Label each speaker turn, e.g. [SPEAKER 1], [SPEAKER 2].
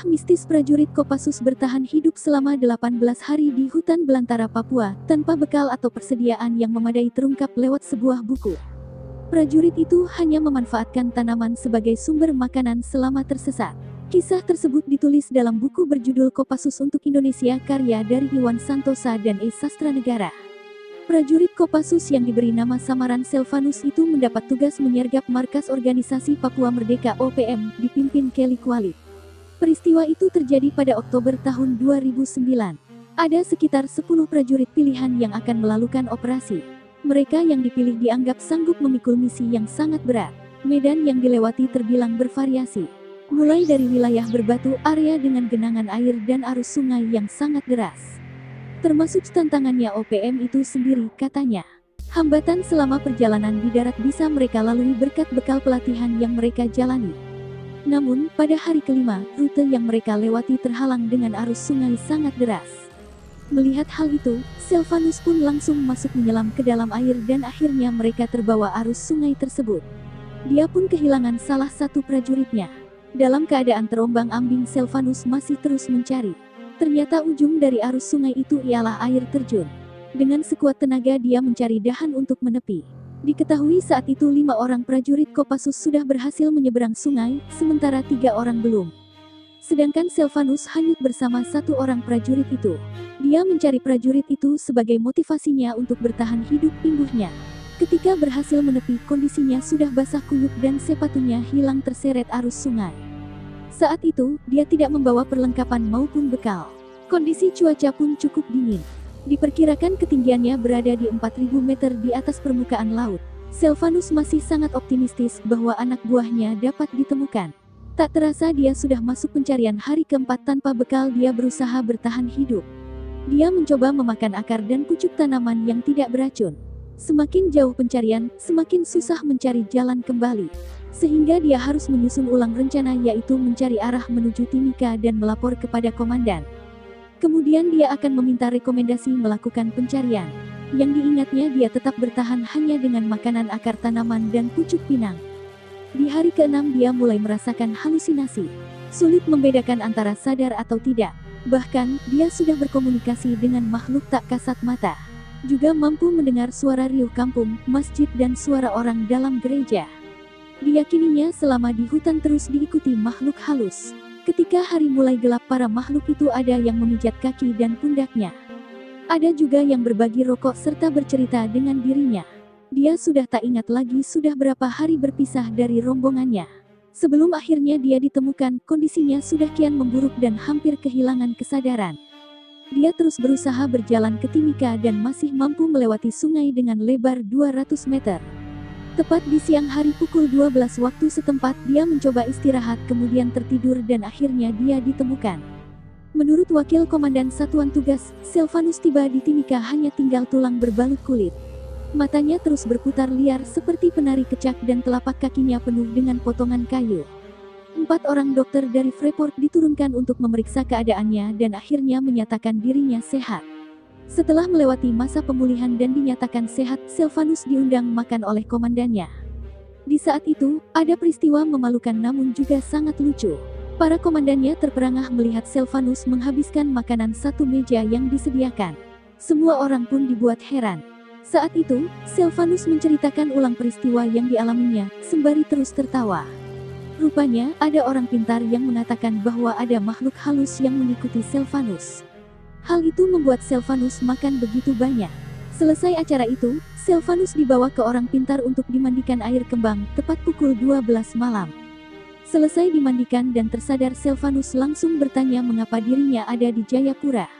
[SPEAKER 1] mistis prajurit Kopassus bertahan hidup selama 18 hari di hutan belantara Papua, tanpa bekal atau persediaan yang memadai terungkap lewat sebuah buku. Prajurit itu hanya memanfaatkan tanaman sebagai sumber makanan selama tersesat. Kisah tersebut ditulis dalam buku berjudul Kopassus untuk Indonesia karya dari Iwan Santosa dan E. Sastranegara. Prajurit Kopassus yang diberi nama samaran Selvanus itu mendapat tugas menyergap markas organisasi Papua Merdeka OPM, dipimpin Kelly Qualit. Peristiwa itu terjadi pada Oktober tahun 2009. Ada sekitar 10 prajurit pilihan yang akan melakukan operasi. Mereka yang dipilih dianggap sanggup memikul misi yang sangat berat. Medan yang dilewati terbilang bervariasi. Mulai dari wilayah berbatu, area dengan genangan air dan arus sungai yang sangat deras. Termasuk tantangannya OPM itu sendiri, katanya. Hambatan selama perjalanan di darat bisa mereka lalui berkat bekal pelatihan yang mereka jalani. Namun, pada hari kelima, rute yang mereka lewati terhalang dengan arus sungai sangat deras. Melihat hal itu, Selvanus pun langsung masuk menyelam ke dalam air dan akhirnya mereka terbawa arus sungai tersebut. Dia pun kehilangan salah satu prajuritnya. Dalam keadaan terombang-ambing, Selvanus masih terus mencari. Ternyata ujung dari arus sungai itu ialah air terjun. Dengan sekuat tenaga dia mencari dahan untuk menepi. Diketahui saat itu 5 orang prajurit Kopassus sudah berhasil menyeberang sungai, sementara 3 orang belum. Sedangkan Selvanus hanyut bersama 1 orang prajurit itu. Dia mencari prajurit itu sebagai motivasinya untuk bertahan hidup, imbuhnya. Ketika berhasil menepi, kondisinya sudah basah kuyup dan sepatunya hilang terseret arus sungai. Saat itu, dia tidak membawa perlengkapan maupun bekal. Kondisi cuaca pun cukup dingin. Diperkirakan ketinggiannya berada di 4.000 meter di atas permukaan laut. Selvanus masih sangat optimistis bahwa anak buahnya dapat ditemukan. Tak terasa dia sudah masuk pencarian hari keempat tanpa bekal. Dia berusaha bertahan hidup. Dia mencoba memakan akar dan pucuk tanaman yang tidak beracun. Semakin jauh pencarian, semakin susah mencari jalan kembali. Sehingga dia harus menyusun ulang rencana, yaitu mencari arah menuju Timika dan melapor kepada komandan. Kemudian dia akan meminta rekomendasi melakukan pencarian. Yang diingatnya dia tetap bertahan hanya dengan makanan akar tanaman dan pucuk pinang. Di hari ke-6 dia mulai merasakan halusinasi. Sulit membedakan antara sadar atau tidak. Bahkan, dia sudah berkomunikasi dengan makhluk tak kasat mata. Juga mampu mendengar suara riuh kampung, masjid dan suara orang dalam gereja. Diyakininya selama di hutan terus diikuti makhluk halus. Ketika hari mulai gelap, para makhluk itu ada yang memijat kaki dan pundaknya. Ada juga yang berbagi rokok serta bercerita dengan dirinya. Dia sudah tak ingat lagi sudah berapa hari berpisah dari rombongannya. Sebelum akhirnya dia ditemukan, kondisinya sudah kian memburuk dan hampir kehilangan kesadaran. Dia terus berusaha berjalan ke Timika dan masih mampu melewati sungai dengan lebar 200 meter. Tepat di siang hari pukul 12 waktu setempat, dia mencoba istirahat kemudian tertidur dan akhirnya dia ditemukan. Menurut Wakil Komandan Satuan Tugas, Selvanus tiba di Timika hanya tinggal tulang berbalut kulit. Matanya terus berputar liar seperti penari kecak dan telapak kakinya penuh dengan potongan kayu. 4 orang dokter dari Freeport diturunkan untuk memeriksa keadaannya dan akhirnya menyatakan dirinya sehat. Setelah melewati masa pemulihan dan dinyatakan sehat, Selvanus diundang makan oleh komandannya. Di saat itu, ada peristiwa memalukan namun juga sangat lucu. Para komandannya terperangah melihat Selvanus menghabiskan makanan satu meja yang disediakan. Semua orang pun dibuat heran. Saat itu, Selvanus menceritakan ulang peristiwa yang dialaminya, sembari terus tertawa. Rupanya, ada orang pintar yang mengatakan bahwa ada makhluk halus yang mengikuti Selvanus. Hal itu membuat Selvanus makan begitu banyak. Selesai acara itu, Selvanus dibawa ke orang pintar untuk dimandikan air kembang, tepat pukul 12 malam. Selesai dimandikan dan tersadar, Selvanus langsung bertanya mengapa dirinya ada di Jayapura.